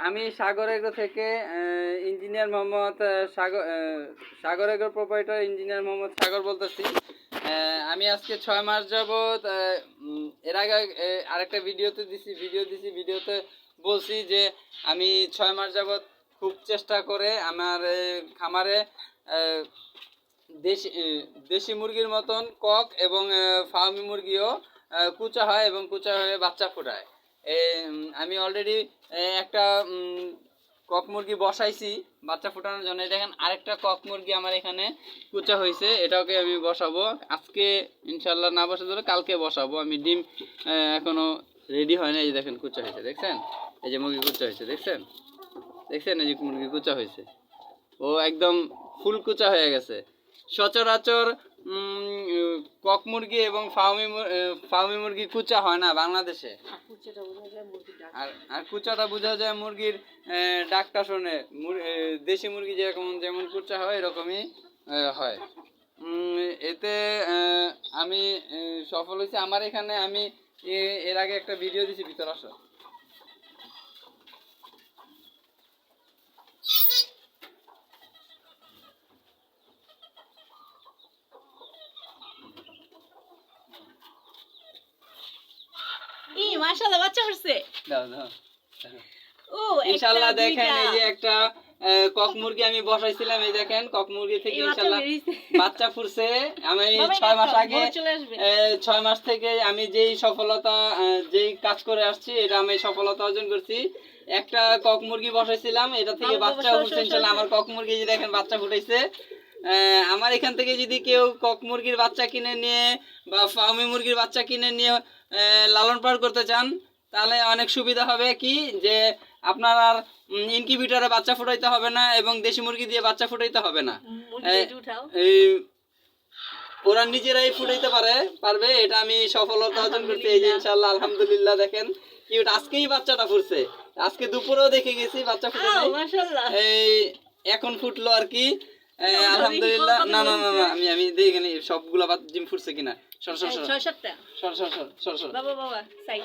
আমি সাগর এগ্রো থেকে ইঞ্জিনিয়ার মোহাম্মদ সাগর agro proprietor engineer Mohammad সাগর বলতেছি। আমি আজকে 6 মাস যাবত এর আগে আরেকটা ভিডিওতে বলছি যে আমি 6 মাস যাবত খুব চেষ্টা করে আমার খামারে দেশি মুরগির মতন কক এবং ফার্মি মুরগিও কুচা হয় এবং কুচা হয়ে বাচ্চা ফোটায়। আমি অলরেডি একটা কক মুরগি বসাইছি বাচ্চা ফোটানোর জন্য। দেখেন আরেকটা কক মুরগি আমার এখানে কুচা হয়েছে, এটাকে আমি বসাবো আজকে ইনশাল্লাহ, না বসাতে হলে কালকে বসাবো। আমি ডিম এখনো রেডি হয় না। এই যে দেখেন কুচা হয়েছে, দেখছেন? এই যে মুরগি কুচা হয়েছে, দেখছেন? এই যে মুরগি কুচা হয়েছে, ও একদম ফুল কুচা হয়ে গেছে। সচরাচর কক মুরগি এবং ফার্মি মুরগি কুচা হয় না বাংলাদেশে। আর কুচাটা বোঝা যায় মুরগির ডাকটা শুনে। দেশি মুরগি যেমন কুচা হয় এরকমই হয়। এতে আমি সফল হয়েছি। আমার এখানে আমি এর আগে একটা ভিডিও দিছি, ভিতর আসো। মাশাআল্লাহ বাচ্চা হচ্ছে। দাও ইনশাআল্লাহ। দেখেন এই যে একটা কক মুরগি আমি বসাইছিলাম, এই দেখেন কক মুরগি থেকে ইনশাআল্লাহ বাচ্চা ফুটছে। আমি 6 মাস আগে 6 মাস থেকে আমি যেই কাজ করে আসছি এটা আমি সফলতা অর্জন করছি। একটা কক মুরগি বসাইছিলাম, এটা থেকে বাচ্চা ফুটছে ইনশাআল্লাহ। আমার কক মুরগি যে দেখেন বাচ্চা ফুটাইছে। আমার এখান থেকে যদি কেউ কক মুরগির বাচ্চা কিনে নিয়ে বা ফার্মি মুরগির বাচ্চা কিনে নিয়ে লালন পালন করতে চান তাহলে অনেক সুবিধা হবে। কি যে আপনার আর ইনকিউবেটরে বাচ্চা ফুটাইতে হবে না এবং দেশি মুরগি দিয়ে বাচ্চা ফুটাইতে হবে না। ওরা নিজেরাই ফুটাইতে পারবে। এটা আমি সফলতা অর্জন করছি। এই যে ইনশাআল্লাহ আলহামদুলিল্লাহ দেখেন কিউট, আজকেই বাচ্চাটা ফুটছে। আজকে দুপুরেও দেখে গেছি বাচ্চা ফুটে, এই এখন ফুটলো আর কি। আলহামদুলিল্লাহ। না আমি দেখি সবগুলা ডিম ফুটছে কিনা। সর বাবা বাবা সাইড